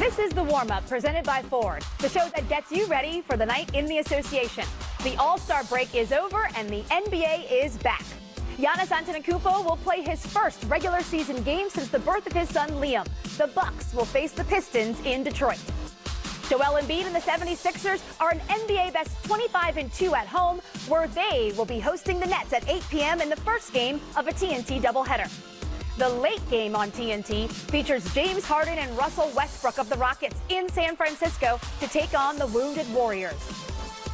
This is the warm-up presented by Ford, the show that gets you ready for the night in the association. The All-Star break is over and the NBA is back. Giannis Antetokounmpo will play his first regular season game since the birth of his son Liam. The Bucks will face the Pistons in Detroit. Joel Embiid and the 76ers are an NBA best 25-2 at home, where they will be hosting the Nets at 8 p.m. in the first game of a TNT doubleheader. The late game on TNT features James Harden and Russell Westbrook of the Rockets in San Francisco to take on the Wounded Warriors.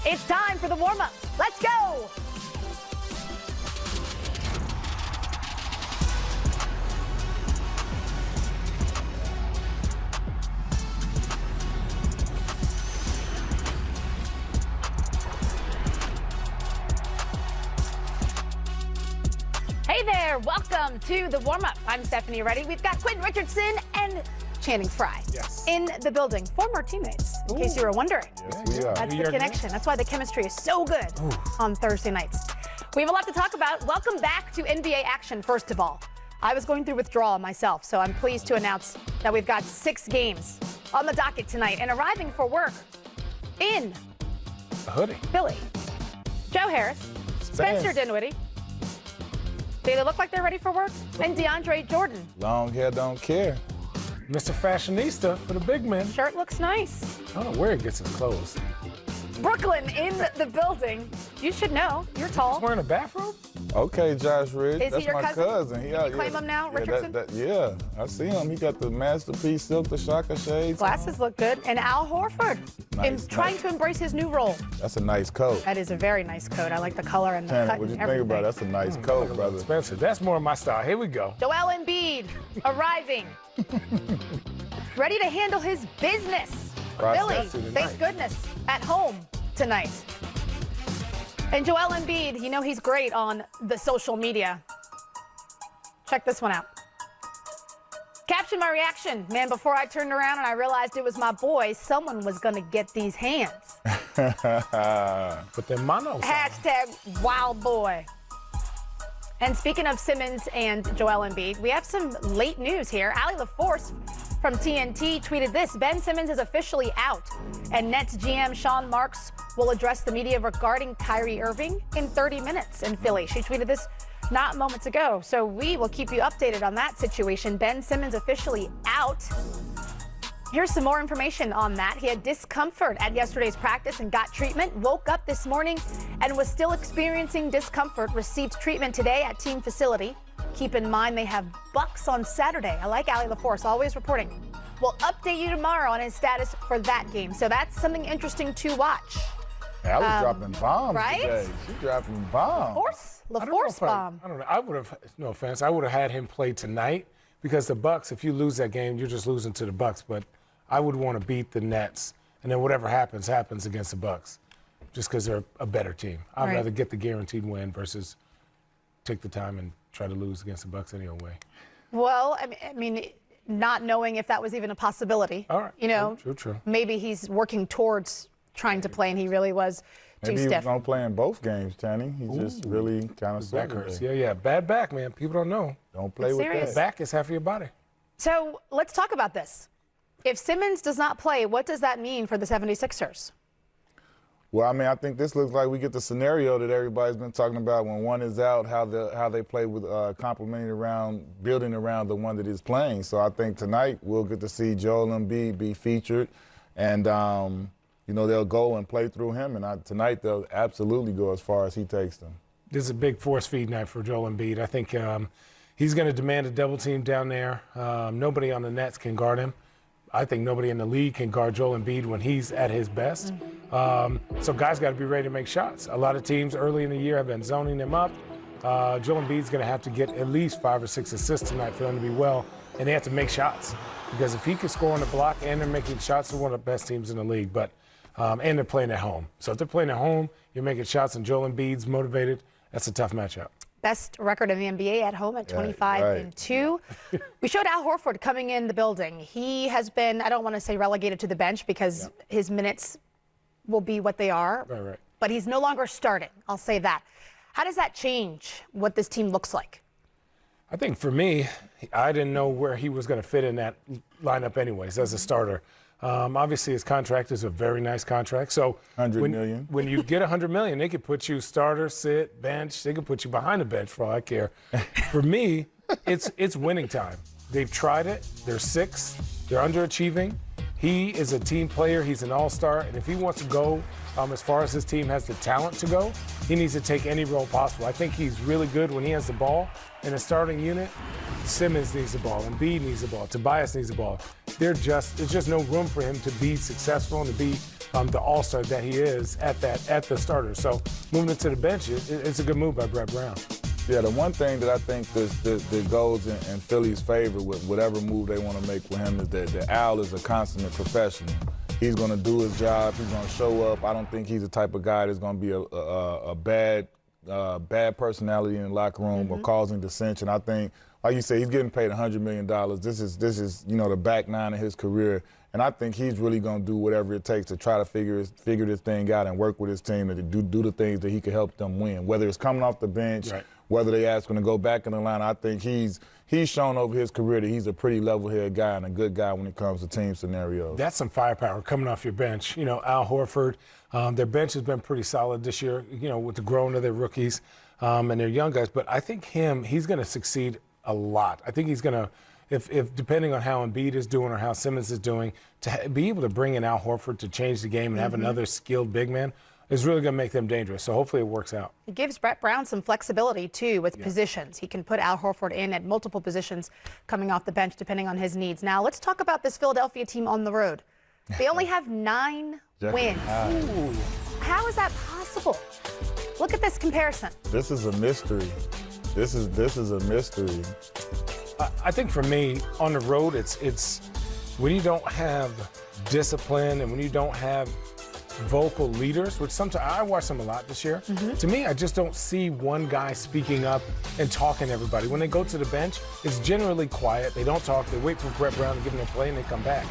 It's time for the warm-up. Let's go! Hey there, welcome to the warm-up. I'm Stephanie Reddy. We've got Quentin Richardson and Channing Frye in the building. Former teammates, in case you were wondering. Yes, we are. That's the connection. That's why the chemistry is so good on Thursday nights. We have a lot to talk about. Welcome back to NBA action, first of all. I was going through withdrawal myself, so I'm pleased to announce that we've got 6 games on the docket tonight. And arriving for work in A hoodie. Philly, Joe Harris, Spencer Dinwiddie. Do they look like they're ready for work? And DeAndre Jordan. Long hair don't care. Mr. Fashionista for the big men. Shirt looks nice. I don't know where he gets his clothes. Brooklyn in the building. You should know. You're tall. He's wearing a bathrobe? Okay, Josh Ridge. Is he That's your my cousin? Yeah, You claim him now, Richardson? Yeah, I see him. He got the masterpiece Silk the Shaka shades. Glasses look good. And Al Horford Nice, trying nice. to embrace his new role. That's a nice coat. That is a very nice coat. I like the color and the Tanner, cut what you and think everything. about it? That's a nice coat, brother. Spencer, that's more my style. Here we go. Joel Embiid arriving. Ready to handle his business. Philly, thank goodness, at home tonight. And Joel Embiid, you know he's great on the social media. Check this one out. Caption my reaction. Man, before I turned around and I realized it was my boy, someone was going to get these hands. But then Mono. Hashtag wild boy. And speaking of Simmons and Joel Embiid, we have some late news here. Allie LaForce from TNT tweeted this: Ben Simmons is officially out, and Nets GM Sean Marks will address the media regarding Kyrie Irving in 30 minutes in Philly. She tweeted this not moments ago, so we will keep you updated on that situation. Ben Simmons officially out. Here's some more information on that. He had discomfort at yesterday's practice and got treatment, woke up this morning and was still experiencing discomfort, received treatment today at team facility. Keep in mind they have Bucks on Saturday. I like Allie LaForce, always reporting. We'll update you tomorrow on his status for that game. So that's something interesting to watch. Allie's dropping bombs right? today. She's dropping bombs. LaForce bomb. I don't know. I would have, no offense, I would have had him play tonight because the Bucks, if you lose that game, you're just losing to the Bucks. But I would want to beat the Nets, and then whatever happens, happens against the Bucks, just because they're a better team. I'd rather get the guaranteed win versus take the time and try to lose against the Bucks any old way. Well, I mean, not knowing if that was even a possibility. All right. You know, True. Maybe he's working towards trying to play, and he really was too Maybe he was stiff. going to play in both games, Tanny. He just really kind of Back hurts. Yeah. Bad back, man. People don't know. Don't play It's with serious. that. Back is half of your body. So let's talk about this. If Simmons does not play, what does that mean for the 76ers? Well, I mean, I think this looks like we get the scenario that everybody's been talking about when one is out, how they play with complementing around, building around the one that is playing. So I think tonight we'll get to see Joel Embiid be featured, and you know, they'll go and play through him. And tonight they'll absolutely go as far as he takes them. This is a big force feed night for Joel Embiid. I think he's going to demand a double team down there. Nobody on the Nets can guard him. I think nobody in the league can guard Joel Embiid when he's at his best. So guys got to be ready to make shots. A lot of teams early in the year have been zoning him up. Joel Embiid's going to have to get at least 5 or 6 assists tonight for them to be well, and they have to make shots. Because if he can score on the block and they're making shots, they're one of the best teams in the league. But and they're playing at home. So if they're playing at home, you're making shots, and Joel Embiid's motivated, that's a tough matchup. Best record in the NBA at home at 25-2. We showed Al Horford coming in the building. He has been, I don't want to say relegated to the bench because his minutes will be what they are. Right. But he's no longer starting. I'll say that. How does that change what this team looks like? I think for me, I didn't know where he was going to fit in that lineup anyways as a starter. Obviously, his contract is a very nice contract. So $100 million. When you get $100 million, they could put you starter, sit, bench. They could put you behind the bench for all I care. For me, it's winning time. They've tried it. They're 6th. They're underachieving. He is a team player. He's an all-star. And if he wants to go as far as his team has the talent to go, he needs to take any role possible. I think he's really good when he has the ball in a starting unit. Simmons needs the ball. Embiid needs the ball. Tobias needs the ball. There's just no room for him to be successful and to be the all-star that he is at the starter. So moving to the bench, it's a good move by Brett Brown. Yeah, the one thing that I think that goes in Philly's favor with whatever move they want to make with him is that Al is a consummate professional. He's going to do his job. He's going to show up. I don't think he's the type of guy that's going to be a bad personality in the locker room or causing dissension. I think, like you said, he's getting paid $100 million. This is the back nine of his career. And I think he's really going to do whatever it takes to try to figure this thing out and work with his team and to do the things that he can help them win, whether it's coming off the bench, right, whether they ask him to go back in the line. I think he's shown over his career that he's a pretty level-headed guy and a good guy when it comes to team scenarios. That's some firepower coming off your bench. Al Horford, their bench has been pretty solid this year, with the growing of their rookies and their young guys. But I think he's going to succeed a lot. I think he's going to, if depending on how Embiid is doing or how Simmons is doing, to be able to bring in Al Horford to change the game and have another skilled big man is really going to make them dangerous. So hopefully it works out. It gives Brett Brown some flexibility, too, with positions. He can put Al Horford in at multiple positions coming off the bench, depending on his needs. Now, let's talk about this Philadelphia team on the road. They only have 9 wins. Ooh. How is that possible? Look at this comparison. This is a mystery. This is a mystery. I think for me, on the road, it's when you don't have discipline and when you don't have vocal leaders, which sometimes I watch them a lot this year. To me, I just don't see one guy speaking up and talking to everybody. When they go to the bench, it's generally quiet. They don't talk. They wait for Brett Brown to give them a play and they come back.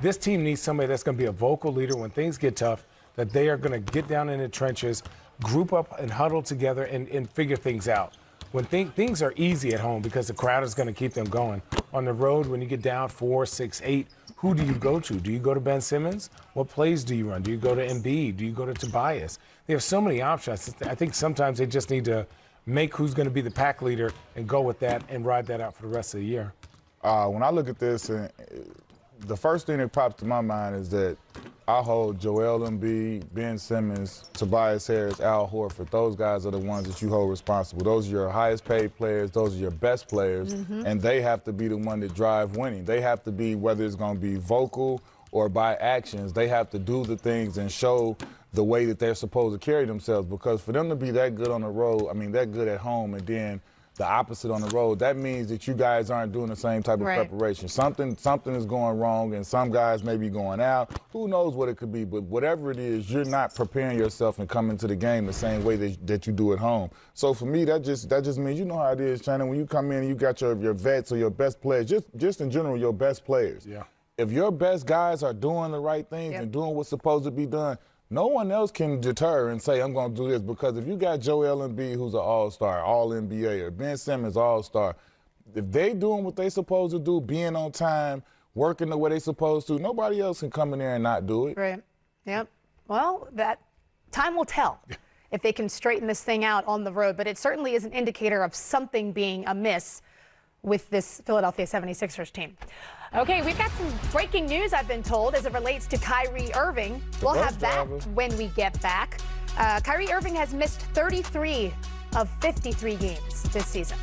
This team needs somebody that's going to be a vocal leader when things get tough, that they are going to get down in the trenches, group up and huddle together and figure things out. When things are easy at home because the crowd is going to keep them going. On the road, when you get down 4, 6, 8, who do you go to? Do you go to Ben Simmons? What plays do you run? Do you go to Embiid? Do you go to Tobias? They have so many options. I think sometimes they just need to make who's going to be the pack leader and go with that and ride that out for the rest of the year. When I look at this, the first thing that pops to my mind is that I hold Joel Embiid, Ben Simmons, Tobias Harris, Al Horford. Those guys are the ones that you hold responsible. Those are your highest paid players. Those are your best players. And they have to be the one that drive winning. They have to be, whether it's going to be vocal or by actions, they have to do the things and show the way that they're supposed to carry themselves. Because for them to be that good on the road, that good at home, and then the opposite on the road, that means that you guys aren't doing the same type of preparation. Something is going wrong, and some guys may be going out. Who knows what it could be, but whatever it is, you're not preparing yourself and coming to the game the same way that you do at home. So for me, that just means, you know how it is, Shannon, when you come in and you got your vets or your best players, just in general, your best players. Yeah. If your best guys are doing the right things and doing what's supposed to be done, no one else can deter and say, I'm going to do this, because if you got Joel Embiid, who's an all-star, all-NBA, or Ben Simmons, all-star, if they doing what they supposed to do, being on time, working the way they supposed to, nobody else can come in there and not do it. Right. Yep. Well, that time will tell if they can straighten this thing out on the road, but it certainly is an indicator of something being amiss with this Philadelphia 76ers team. Okay, we've got some breaking news, I've been told, as it relates to Kyrie Irving. We'll have that when we get back. Kyrie Irving has missed 33 of 53 games this season.